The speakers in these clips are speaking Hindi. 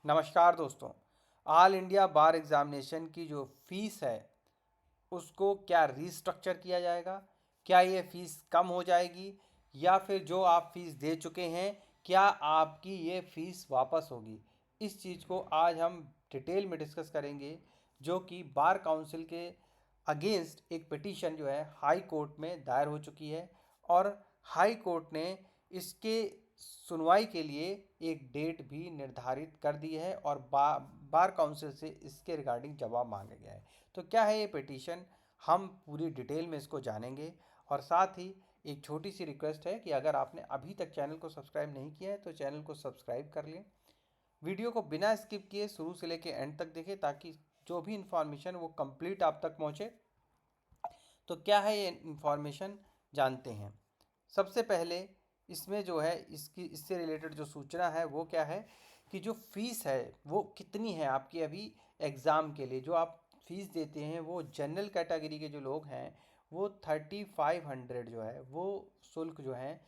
नमस्कार दोस्तों। ऑल इंडिया बार एग्जामिनेशन की जो फीस है उसको क्या रीस्ट्रक्चर किया जाएगा, क्या ये फीस कम हो जाएगी या फिर जो आप फीस दे चुके हैं क्या आपकी ये फीस वापस होगी। इस चीज़ को आज हम डिटेल में डिस्कस करेंगे, जो कि बार काउंसिल के अगेंस्ट एक पिटीशन जो है हाई कोर्ट में दायर हो चुकी है और हाई कोर्ट ने इसके सुनवाई के लिए एक डेट भी निर्धारित कर दी है और बार काउंसिल से इसके रिगार्डिंग जवाब मांगा गया है। तो क्या है ये पिटीशन, हम पूरी डिटेल में इसको जानेंगे। और साथ ही एक छोटी सी रिक्वेस्ट है कि अगर आपने अभी तक चैनल को सब्सक्राइब नहीं किया है तो चैनल को सब्सक्राइब कर लें। वीडियो को बिना स्किप किए शुरू से लेकर एंड तक देखें ताकि जो भी इंफॉर्मेशन वो कंप्लीट आप तक पहुंचे। तो क्या है ये इंफॉर्मेशन, जानते हैं। सबसे पहले इसमें जो है इसकी इससे रिलेटेड जो सूचना है वो क्या है कि जो फीस है वो कितनी है आपकी अभी एग्ज़ाम के लिए। जो आप फीस देते हैं वो जनरल कैटेगरी के जो लोग हैं वो 3500 जो है वो शुल्क जो है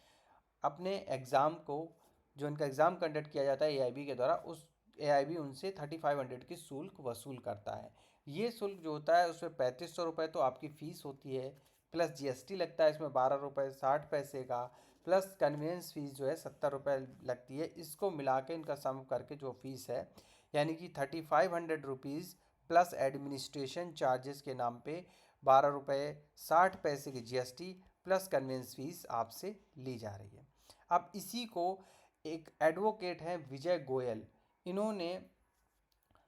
अपने एग्ज़ाम को, जो उनका एग्ज़ाम कंडक्ट किया जाता है एआईबी के द्वारा, उस एआईबी उनसे 3500 की शुल्क वसूल करता है। ये शुल्क जो होता है उसमें 3500 रुपये तो आपकी फ़ीस होती है, प्लस जीएसटी लगता है इसमें 12 रुपये 60 पैसे का, प्लस कन्वीनियंस फ़ीस जो है 70 रुपये लगती है। इसको मिला के इनका सम करके जो फ़ीस है यानी कि 3500 रुपीज़ प्लस एडमिनिस्ट्रेशन चार्जेस के नाम पे 12 रुपये 60 पैसे की जीएसटी प्लस कन्वीनियंस फ़ीस आपसे ली जा रही है। अब इसी को एक एडवोकेट हैं विजय गोयल, इन्होंने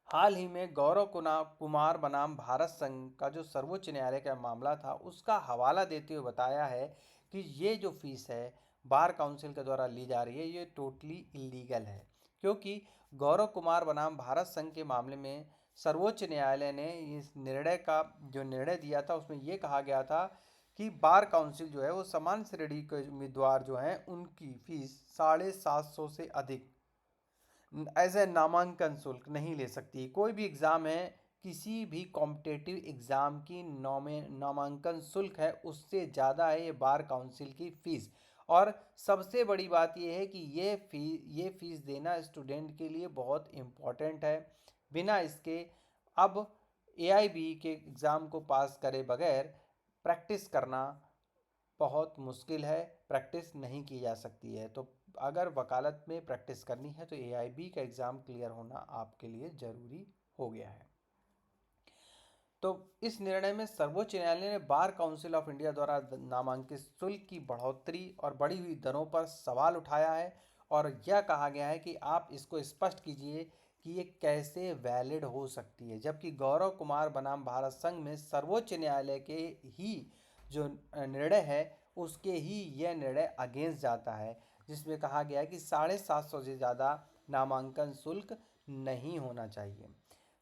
हाल ही में गौरव कुमार बनाम भारत संघ का जो सर्वोच्च न्यायालय का मामला था उसका हवाला देते हुए बताया है कि ये जो फीस है बार काउंसिल के द्वारा ली जा रही है ये टोटली इलीगल है। क्योंकि गौरव कुमार बनाम भारत संघ के मामले में सर्वोच्च न्यायालय ने इस निर्णय का जो निर्णय दिया था उसमें ये कहा गया था कि बार काउंसिल जो है वो सामान्य श्रेणी के उम्मीदवार जो हैं उनकी फीस 750 से अधिक एज ए नामांकन शुल्क नहीं ले सकती। कोई भी एग्ज़ाम है, किसी भी कॉम्पिटेटिव एग्ज़ाम की नामांकन शुल्क है उससे ज़्यादा है ये बार काउंसिल की फ़ीस। और सबसे बड़ी बात ये है कि ये फ़ीस देना स्टूडेंट के लिए बहुत इम्पॉर्टेंट है। बिना इसके अब एआईबी के एग्ज़ाम को पास करे बगैर प्रैक्टिस करना बहुत मुश्किल है, प्रैक्टिस नहीं की जा सकती है। तो अगर वकालत में प्रैक्टिस करनी है तो एआईबी का एग्ज़ाम क्लियर होना आपके लिए ज़रूरी हो गया है। तो इस निर्णय में सर्वोच्च न्यायालय ने बार काउंसिल ऑफ इंडिया द्वारा नामांकित शुल्क की बढ़ोतरी और बढ़ी हुई दरों पर सवाल उठाया है और यह कहा गया है कि आप इसको स्पष्ट कीजिए कि ये कैसे वैलिड हो सकती है, जबकि गौरव कुमार बनाम भारत संघ में सर्वोच्च न्यायालय के ही जो निर्णय है उसके ही यह निर्णय अगेंस्ट जाता है, जिसमें कहा गया है कि 750 से ज़्यादा नामांकन शुल्क नहीं होना चाहिए।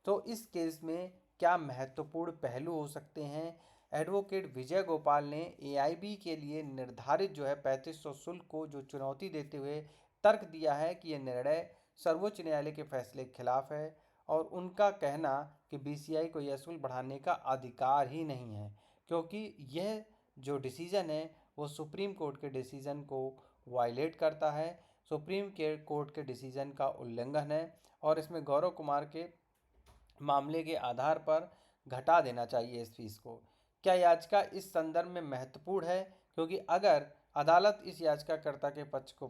तो इस केस में क्या महत्वपूर्ण पहलू हो सकते हैं। एडवोकेट विजय गोपाल ने एआईबी के लिए निर्धारित जो है 3500 शुल्क को जो चुनौती देते हुए तर्क दिया है कि यह निर्णय सर्वोच्च न्यायालय के फैसले के खिलाफ है और उनका कहना कि बीसीआई को यह शुल्क बढ़ाने का अधिकार ही नहीं है, क्योंकि यह जो डिसीज़न है वो सुप्रीम कोर्ट के डिसीज़न को वायलेट करता है, सुप्रीम कोर्ट के डिसीज़न का उल्लंघन है और इसमें गौरव कुमार के मामले के आधार पर घटा देना चाहिए इस फीस को। क्या याचिका इस संदर्भ में महत्वपूर्ण है, क्योंकि अगर अदालत इस याचिकाकर्ता के पक्ष को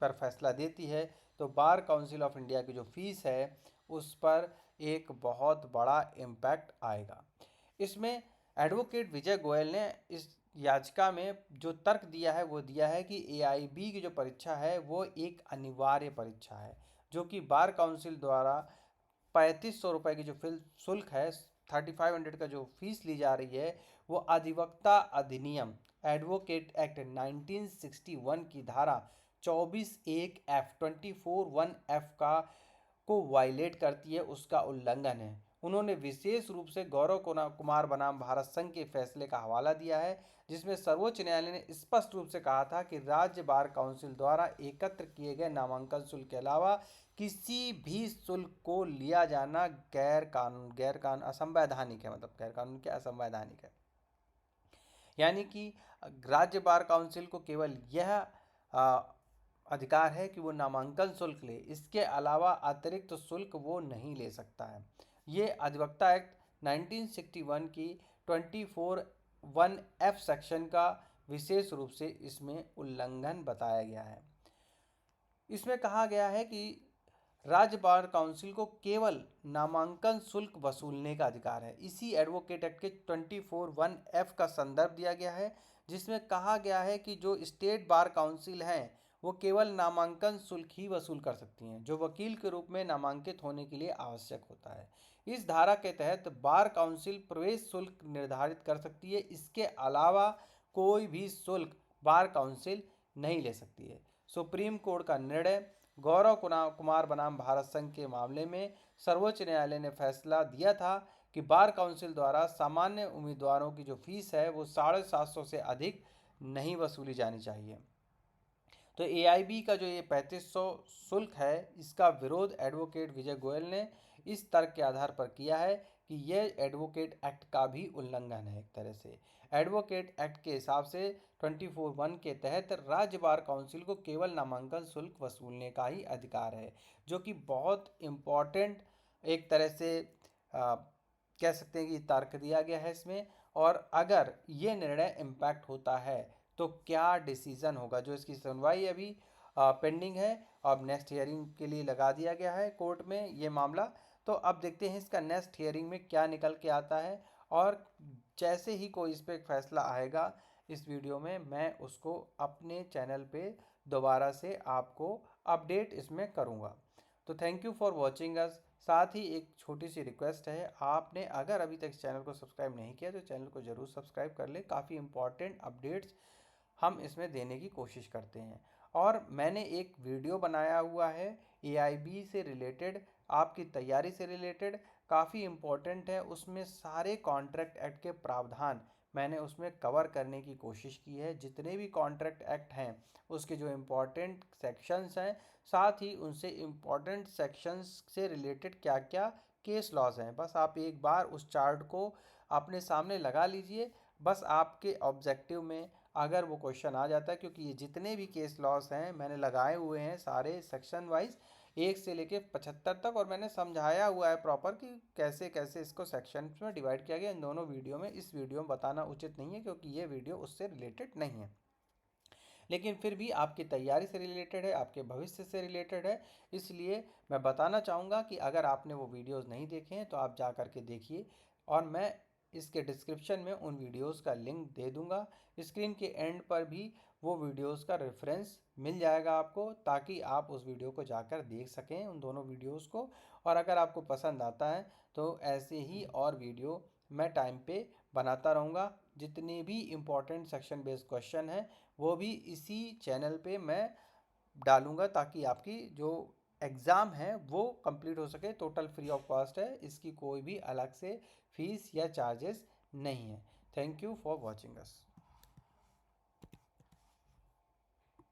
पर फैसला देती है तो बार काउंसिल ऑफ इंडिया की जो फीस है उस पर एक बहुत बड़ा इम्पैक्ट आएगा। इसमें एडवोकेट विजय गोयल ने इस याचिका में जो तर्क दिया है वो दिया है कि एआईबी की जो परीक्षा है वो एक अनिवार्य परीक्षा है, जो कि बार काउंसिल द्वारा 3500 रुपये की जो शुल्क है, 3500 का जो फीस ली जा रही है वो अधिवक्ता अधिनियम एडवोकेट एक्ट 1961 की धारा 24(1)(F) का को वायलेट करती है, उसका उल्लंघन है। उन्होंने विशेष रूप से गौरव कुमार बनाम भारत संघ के फैसले का हवाला दिया है, जिसमें सर्वोच्च न्यायालय ने स्पष्ट रूप से कहा था कि राज्य बार काउंसिल द्वारा एकत्र किए गए नामांकन शुल्क के अलावा किसी भी शुल्क को लिया जाना गैर कानून असंवैधानिक है, मतलब गैर कानून क्या, असंवैधानिक है। यानी कि राज्य बार काउंसिल को केवल यह अधिकार है कि वो नामांकन शुल्क ले, इसके अलावा अतिरिक्त शुल्क वो नहीं ले सकता है। ये अधिवक्ता एक्ट 1961 की 24(1)(f) सेक्शन का विशेष रूप से इसमें उल्लंघन बताया गया है। इसमें कहा गया है कि राज्य बार काउंसिल को केवल नामांकन शुल्क वसूलने का अधिकार है। इसी एडवोकेट एक्ट के 24(1)(f) का संदर्भ दिया गया है, जिसमें कहा गया है कि जो स्टेट बार काउंसिल हैं वो केवल नामांकन शुल्क ही वसूल कर सकती हैं, जो वकील के रूप में नामांकित होने के लिए आवश्यक होता है। इस धारा के तहत बार काउंसिल प्रवेश शुल्क निर्धारित कर सकती है, इसके अलावा कोई भी शुल्क बार काउंसिल नहीं ले सकती है। सुप्रीम कोर्ट का निर्णय गौरव कुमार बनाम भारत संघ के मामले में सर्वोच्च न्यायालय ने फैसला दिया था कि बार काउंसिल द्वारा सामान्य उम्मीदवारों की जो फीस है वो 750 से अधिक नहीं वसूली जानी चाहिए। तो एआईबी का जो ये 3500 शुल्क है, इसका विरोध एडवोकेट विजय गोयल ने इस तर्क के आधार पर किया है कि यह एडवोकेट एक्ट का भी उल्लंघन है। एक तरह से एडवोकेट एक्ट के हिसाब से 24(1) के तहत राज्य बार काउंसिल को केवल नामांकन शुल्क वसूलने का ही अधिकार है, जो कि बहुत इम्पॉर्टेंट एक तरह से कह सकते हैं कि तर्क दिया गया है इसमें। और अगर ये निर्णय इम्पैक्ट होता है तो क्या डिसीजन होगा, जो इसकी सुनवाई अभी पेंडिंग है, अब नेक्स्ट हियरिंग के लिए लगा दिया गया है कोर्ट में ये मामला। तो अब देखते हैं इसका नेक्स्ट हियरिंग में क्या निकल के आता है, और जैसे ही कोई इस पर एक फैसला आएगा इस वीडियो में मैं उसको अपने चैनल पे दोबारा से आपको अपडेट इसमें करूँगा। तो thank you for watching us. साथ ही एक छोटी सी रिक्वेस्ट है, आपने अगर अभी तक इस चैनल को सब्सक्राइब नहीं किया तो चैनल को ज़रूर सब्सक्राइब कर ले। काफ़ी इंपॉर्टेंट अपडेट्स हम इसमें देने की कोशिश करते हैं। और मैंने एक वीडियो बनाया हुआ है एआईबी से रिलेटेड, आपकी तैयारी से रिलेटेड, काफ़ी इम्पोर्टेंट है। उसमें सारे कॉन्ट्रैक्ट एक्ट के प्रावधान मैंने उसमें कवर करने की कोशिश की है। जितने भी कॉन्ट्रैक्ट एक्ट हैं उसके जो इम्पोर्टेंट सेक्शंस हैं, साथ ही उनसे इम्पोर्टेंट सेक्शंस से रिलेटेड क्या क्या केस लॉज हैं, बस आप एक बार उस चार्ट को अपने सामने लगा लीजिए। बस आपके ऑब्जेक्टिव में अगर वो क्वेश्चन आ जाता है, क्योंकि ये जितने भी केस लॉस हैं मैंने लगाए हुए हैं सारे सेक्शन वाइज 1 से लेके 75 तक, और मैंने समझाया हुआ है प्रॉपर कि कैसे कैसे इसको सेक्शन में डिवाइड किया गया इन दोनों वीडियो में। इस वीडियो में बताना उचित नहीं है क्योंकि ये वीडियो उससे रिलेटेड नहीं है, लेकिन फिर भी आपकी तैयारी से रिलेटेड है, आपके भविष्य से रिलेटेड है, इसलिए मैं बताना चाहूँगा कि अगर आपने वो वीडियोज़ नहीं देखे हैं तो आप जा कर के देखिए, और मैं इसके डिस्क्रिप्शन में उन वीडियोज़ का लिंक दे दूँगा। स्क्रीन के एंड पर भी वो वीडियोज़ का रेफरेंस मिल जाएगा आपको, ताकि आप उस वीडियो को जाकर देख सकें उन दोनों वीडियोज़ को। और अगर आपको पसंद आता है तो ऐसे ही और वीडियो मैं टाइम पे बनाता रहूँगा। जितने भी इम्पोर्टेंट सेक्शन बेस्ड क्वेश्चन हैं वो भी इसी चैनल पे मैं डालूँगा, ताकि आपकी जो एग्ज़ाम है वो कंप्लीट हो सके। टोटल फ्री ऑफ कॉस्ट है, इसकी कोई भी अलग से फीस या चार्जेस नहीं है। Thank you for watching us.